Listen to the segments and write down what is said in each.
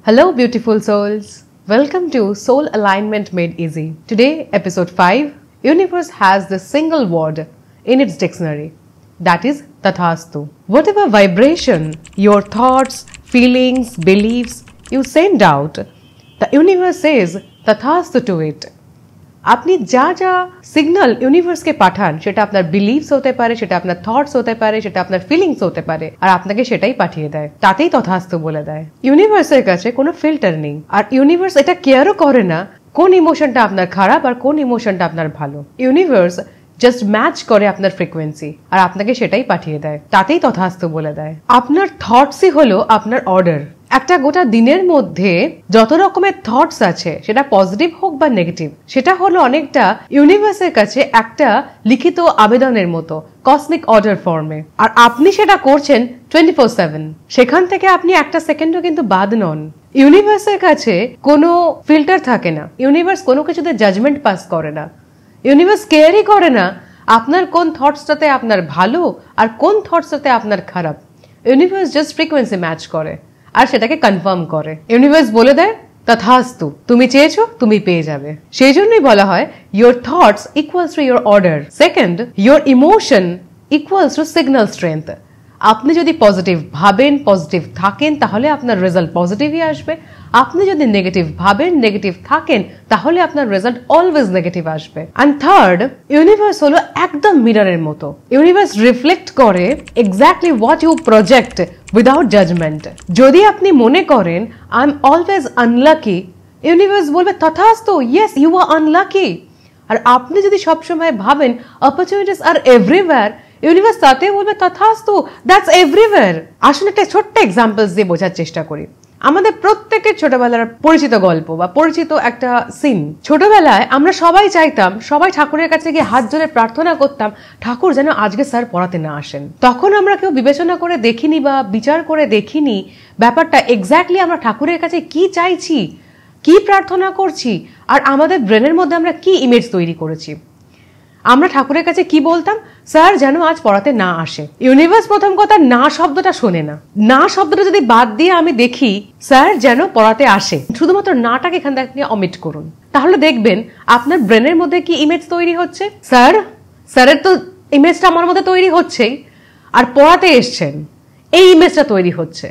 Hello, beautiful souls. Welcome to Soul Alignment Made Easy. Today, episode 5, Universe has the single word in its dictionary. That is Tathastu. Whatever vibration, your thoughts, feelings, beliefs you send out, the universe says Tathastu to it. আপনি যা যা signal ইউনিভার্সকে পাঠান সেটা আপনার believes হতে পারে, সেটা আপনার thoughts হতে পারে, সেটা আপনার ফিলিংস হতে পারে, আর আপনাকে সেটাই পাঠিয়ে দেয়, তাতেই তথাস্তু বলে দেয়। ইউনিভার্সের কাছে কোনো ফিল্টার নেই, আর ইউনিভার্স এটা কেয়ারও করে না কোন ইমোশনটা আপনার খারাপ আর কোন ইমোশনটা আপনার ভালো। ইউনিভার্স জাস্ট ম্যাচ করে আপনার ফ্রিকোয়েন্সি আর আপনাকে সেটাই পাঠিয়ে দেয়, তাতেই তথাস্তু বলে দেয়। আপনার থটসই হলো আপনার অর্ডার। একটা গোটা দিনের মধ্যে যত রকমের থটস আছে, সেটা পজিটিভ হোক বা নেগেটিভ, সেটা হলো অনেকটা ইউনিভার্সের কাছে একটা লিখিত আবেদনের মতো, কসমিক অর্ডার ফর্মে। আর আপনি সেটা করছেন 24/7। সেখান থেকে আপনি একটা সেকেন্ডও কিন্তু বাদ নন। ইউনিভার্সের কাছে কোনো ফিল্টার থাকে না, ইউনিভার্স কোনো কিছুতে জাজমেন্ট পাস করে না, ইউনিভার্স কেয়ারই করে না আপনার কোন থটসটাতে আপনার ভালো আর কোন থটসটাতে আপনার খারাপ। ইউনিভার্স জাস্ট ফ্রিকোয়েন্সি ম্যাচ করে আর সেটাকে কনফার্ম করে। ইউনিভার্স বলে দেয় তথাস্তু, তুমি চেয়েছো তুমি পেয়ে যাবে। সেই জন্যই বলা হয় your thoughts equals to your order. Second, your emotion equals to signal strength. আপনি যদি পজিটিভ ভাবেন, পজিটিভ থাকেন, তাহলে আপনার রেজাল্ট পজিটিভই আসবে। আপনি যদি নেগেটিভ ভাবেন, নেগেটিভ থাকেন, তাহলে আপনার রেজাল্ট অলওয়েজ নেগেটিভ আসবে। অ্যান্ড থার্ড, ইউনিভার্স হলো একদম মিররের মতো। ইউনিভার্স রিফ্লেক্ট করে exactly what you project without judgement. যদি আপনি মনে করেন I am always unlucky, universe বলবে তথাস্তু, ইয়েস ইউ আর আনলাকি। আর আপনি যদি সবসময় ভাবেন অপরচুনিটিস আর এভরিওয়্যার, ইউনিভার্স তাতে বলবে তথাস্তু, দ্যাটস এভরিওয়্যার। আসলে একটা ছোট্ট এক্সাম্পলস দিয়ে বোঝার চেষ্টা করি। আমাদের প্রত্যেকের ছোটবেলার পরিচিত গল্প বা পরিচিত একটা সিন। ছোটবেলায় আমরা সবাই চাইতাম, সবাই ঠাকুরের কাছে গিয়ে হাত জোড়ে প্রার্থনা করতাম, ঠাকুর যেন আজকে স্যার পড়াতে না আসেন। তখন আমরা কেউ বিবেচনা করে দেখিনি বা বিচার করে দেখিনি ব্যাপারটা এক্স্যাক্টলি আমরা ঠাকুরের কাছে কি চাইছি, কি প্রার্থনা করছি, আর আমাদের ব্রেনের মধ্যে আমরা কি ইমেজ তৈরি করেছি। আমরা ঠাকুরের কাছে কি বলতাম, স্যার যেন আজ পড়াতে না আসে। ইউনিভার্স প্রথম কথা না শব্দটা শোনে না। না শব্দটা যদি বাদ দিয়ে আমি দেখি স্যার যেন পড়াতে আসে, শুধুমাত্র নাটাকে এখান থেকে অমিট করুন, তাহলে দেখবেন আপনার ব্রেনের মধ্যে কি ইমেজ তৈরি হচ্ছে। স্যারের তো ইমেজটা আমার মধ্যে তৈরি হচ্ছেই, আর পড়াতে এসছেন এই ইমেজটা তৈরি হচ্ছে।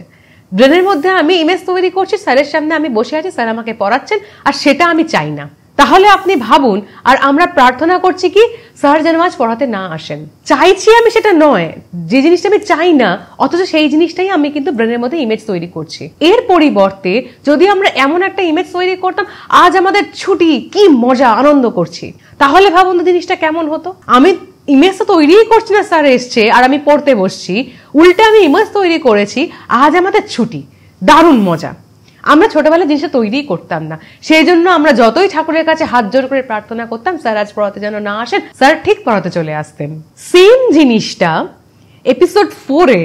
ব্রেনের মধ্যে আমি ইমেজ তৈরি করছি, স্যারের সামনে আমি বসে আছি, স্যার আমাকে পড়াচ্ছেন, আর সেটা আমি চাই না। তাহলে আপনি ভাবুন, আর আমরা প্রার্থনা করছি কি, স্যার যেন আজ পড়াতে না আসেন। চাইছি আমি সেটা নয়, যে জিনিসটা আমি চাই না, অথচ সেই জিনিসটাই আমি কিন্তু ব্রেনের মধ্যে ইমেজ তৈরি করছি। এর পরিবর্তে যদি আমরা এমন একটা ইমেজ তৈরি করতাম, আজ আমাদের ছুটি, কি মজা, আনন্দ করছি, তাহলে ভাবুন তো জিনিসটা কেমন হতো। আমি ইমেজটা তৈরিই করছি না স্যার এসছে আর আমি পড়তে বসছি, উল্টে আমি ইমেজ তৈরি করেছি আজ আমাদের ছুটি, দারুণ মজা। আমরা ছোটবেলায় জিনিসটা তৈরিই করতাম না, সেই জন্য আমরা যতই ঠাকুরের কাছে হাত জোর করে প্রার্থনা করতাম স্যার আজ পড়াতে যেন না আসেন, স্যার ঠিক পড়াতে চলে আসতেন। সেম জিনিসটা এপিসোড 4-এ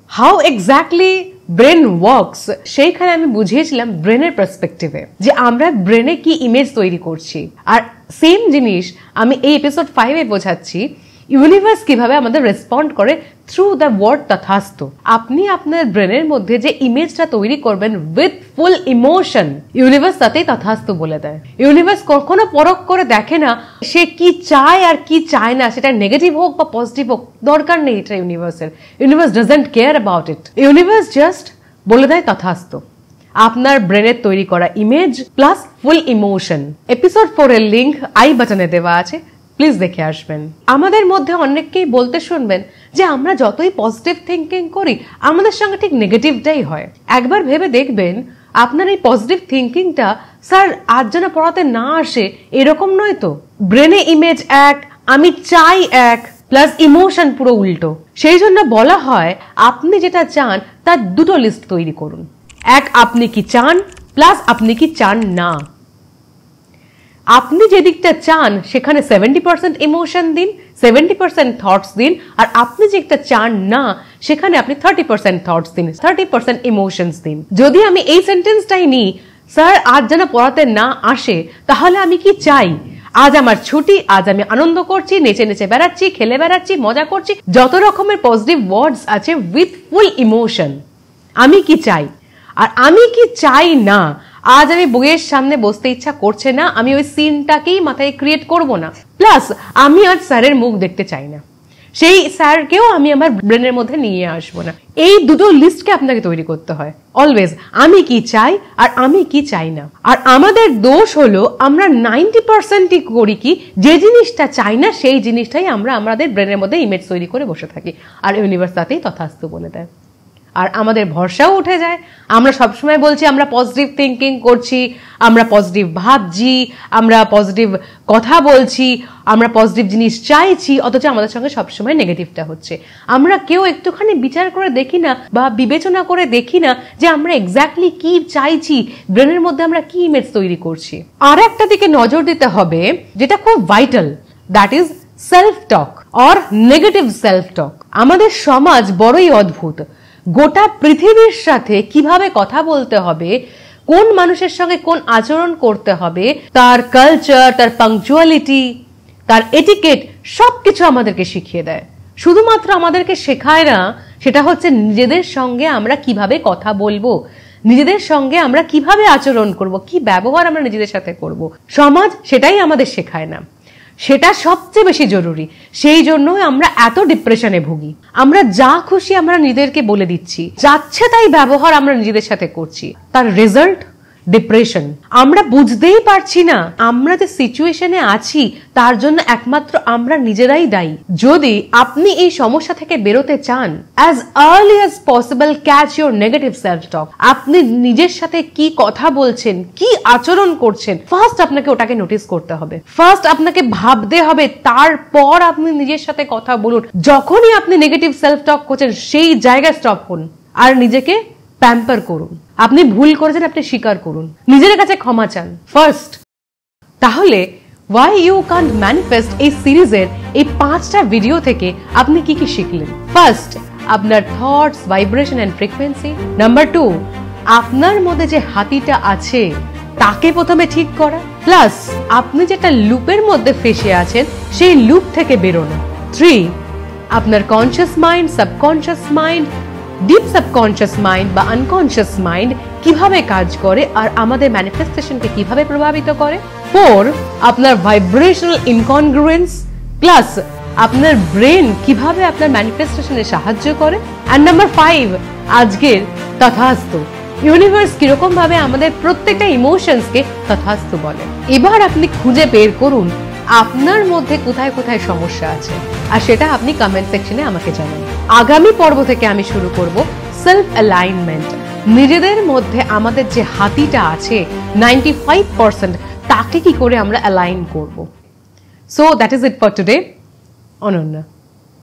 হাউ এক্স্যাক্টলি ব্রেন ওয়ার্কস, সেইখানে আমি বুঝিয়েছিলাম ব্রেনের পার্সপেক্টিভে যে আমরা ব্রেনে কি ইমেজ তৈরি করছি। আর সেম জিনিস আমি এই এপিসোড 5-এ বোঝাচ্ছি ইউনিভার্স কিভাবে আমাদের রেসপন্ড করে থ্রু দ্য ওয়ার্ড তথাস্তু। আপনি আপনার ব্রেনের মধ্যে যে ইমেজটা তৈরি করবেন উইথ ফুল ইমোশন, ইউনিভার্স তাতেই তথাস্তু বলে দেয়। ইউনিভার্স কখনো পরখ করে দেখে না সে কি চায় আর কি চায় না, সেটা নেগেটিভ হোক বা পজিটিভ হোক, দরকার নেই এটা ইউনিভার্সের। Universe doesn't care about it. Universe just বলে দেয় তথাস্তু। আপনার ব্রেনের তৈরি করা image plus full emotion. Episode 4-এর লিঙ্ক আই বাটনে দেওয়া আছে, প্লিজ দেখে আসবেন। আমাদের মধ্যে অনেককেই বলতে শুনবেন যে আমরা যতই পজিটিভ থিঙ্কিং করি আমাদের সঙ্গে ঠিক নেগেটিভটাই হয়। একবার ভেবে দেখবেন আপনার এই পজিটিভ থিঙ্কিংটা স্যার আজ যেন পড়াতে না আসে এরকম নয় তো। ব্রেনে ইমেজ এক, আমি চাই এক, প্লাস ইমোশন পুরো উল্টো। সেই জন্য বলা হয় আপনি যেটা চান তার দুটো লিস্ট তৈরি করুন। এক, আপনি কি চান, প্লাস আপনি কি চান না। আপনি যে দিকটা চান সেখানে 70% ইমোশন দিন, 70% থটস দিন, আর আপনি যেটা চান না সেখানে আপনি 30% থটস দিন, 30% ইমোশনস দিন। যদি আমি এই সেন্টেন্সটাই নিই, স্যার আজ যেন পড়াতে না আসে, তাহলে আমি কি চাই, আজ আমার ছুটি, আজ আমি আনন্দ করছি, নেচে নেচে বেড়াচ্ছি, খেলে বেড়াচ্ছি, মজা করছি, যত রকমের পজিটিভ ওয়ার্ডস আছে উইথ ফুল ইমোশন। আমি কি চাই, আর আমি কি চাই না, আজ আমি বইয়ের সামনে বসতে ইচ্ছা করছে না, আমি ওই সিনটাকেই মাথায় ক্রিয়েট করব না। প্লাস আমি আজ স্যারের মুখ দেখতে চাই না, সেই স্যারকেও আমি আমার ব্রেনের মধ্যে নিয়ে আসবো না। এই দুটো লিস্টকে আপনাকে তৈরি করতে হয় অলওয়েজ, আমি কি চাই আর আমি কি চাই না। আর আমাদের দোষ হলো আমরা 90% করি কি, যে জিনিসটা চাই না সেই জিনিসটাই আমরা আমাদের ব্রেনের মধ্যে ইমেজ তৈরি করে বসে থাকি, আর ইউনিভার্স তাতেই তথাস্তু বলে দেয়। আর আমাদের ভরসাও উঠে যায়। আমরা সবসময় বলছি আমরা পজিটিভ থিঙ্কিং করছি, আমরা পজিটিভ ভাবছি, আমরা পজিটিভ কথা বলছি, আমরা পজিটিভ জিনিস চাইছি, অথচ আমাদের সঙ্গে সবসময় নেগেটিভটা হচ্ছে। আমরা কেউ একটুখানি বিচার করে দেখি না বা বিবেচনা করে দেখি না যে আমরা এক্স্যাক্টলি কি চাইছি, ব্রেনের মধ্যে আমরা কি ইমেজ তৈরি করছি। আর একটা দিকে নজর দিতে হবে যেটা খুব vital, that is self talk or negative self টক। আমাদের সমাজ বড়ই অদ্ভুত। গোটা পৃথিবীর সাথে কিভাবে কথা বলতে হবে, কোন মানুষের সঙ্গে কোন আচরণ করতে হবে, তার কালচার, তার পাংচুয়ালিটি, তার এটিকেট, সবকিছু আমাদেরকে শিখিয়ে দেয়। শুধুমাত্র আমাদেরকে শেখায় না, সেটা হচ্ছে নিজেদের সঙ্গে আমরা কিভাবে কথা বলবো, নিজেদের সঙ্গে আমরা কিভাবে আচরণ করব, কি ব্যবহার আমরা নিজেদের সাথে করব। সমাজ সেটাই আমাদের শেখায় না, সেটা সবচেয়ে বেশি জরুরি। সেই জন্যই আমরা এত ডিপ্রেশনে ভুগি। আমরা যা খুশি আমরা নিজেদেরকে বলে দিচ্ছি, যাচ্ছে তাই ব্যবহার আমরা নিজেদের সাথে করছি, তার রেজাল্ট ডিপ্রেশন। আমরা বুঝতেই পারছি না আমরা যে সিচুয়েশনে আছি তার জন্য একমাত্র আমরা নিজেরাই দায়ী। যদি আপনি এই সমস্যা থেকে বেরোতে চান, as early as possible catch your negative self টক। আপনি নিজের সাথে কি কথা বলছেন, কি আচরণ করছেন, ফার্স্ট আপনাকে ওটাকে নোটিস করতে হবে, ফার্স্ট আপনাকে ভাবতে হবে, তারপর আপনি নিজের সাথে কথা বলুন। যখনই আপনি নেগেটিভ সেলফ টক করছেন সেই জায়গায় স্টপ হন আর নিজেকে প্যাম্পার করুন। আপনি ভুল করেছেন, আপনি স্বীকার করুন, নিজের কাছে ক্ষমা চান ফার্স্ট। তাহলে ওয়াই ইউ কান্ট ম্যানিফেস্ট এই সিরিজের এই 5টা ভিডিও থেকে আপনি কি কি শিখলেন? ফার্স্ট, আপনার thoughts, vibration and frequency. Number 2, আপনার মধ্যে যে হাতিটা আছে তাকে প্রথমে ঠিক করা, প্লাস আপনি যেটা লুপের মধ্যে ফেসে আছেন সেই লুপ থেকে বেরোনো। 3, আপনার conscious mind, subconscious mind, deep subconscious mind বা আনকনসিয়াস মাইন্ড কিভাবে কাজ করে আর আমাদের ম্যানিফেস্টেশনকে কিভাবে প্রভাবিত করে। 4, আপনার ভাইব্রেশনাল ইনকনগ্রুয়েন্স, প্লাস আপনার ব্রেন কিভাবে আপনার ম্যানিফেস্টেশনে সাহায্য করে। এন্ড নাম্বার 5, আজকের তথাস্তু। ইউনিভার্স কিরকম ভাবে আমাদের প্রত্যেকটা ইমোশনসকে তথাস্তু বলে। এবার আপনি খুঁজে বের করুন আপনার মধ্যে কোথায় কোথায় সমস্যা আছে, আর সেটা আপনি কমেন্ট সেকশনে আমাকে জানান। আগামী পর্ব থেকে আমি শুরু করব সেলফ অ্যালাইনমেন্ট। নিজেদের মধ্যে আমাদের যে হাতিটা আছে 95%, তাকে কি করে আমরা অ্যালাইন করব। So that is it for today. Ananya.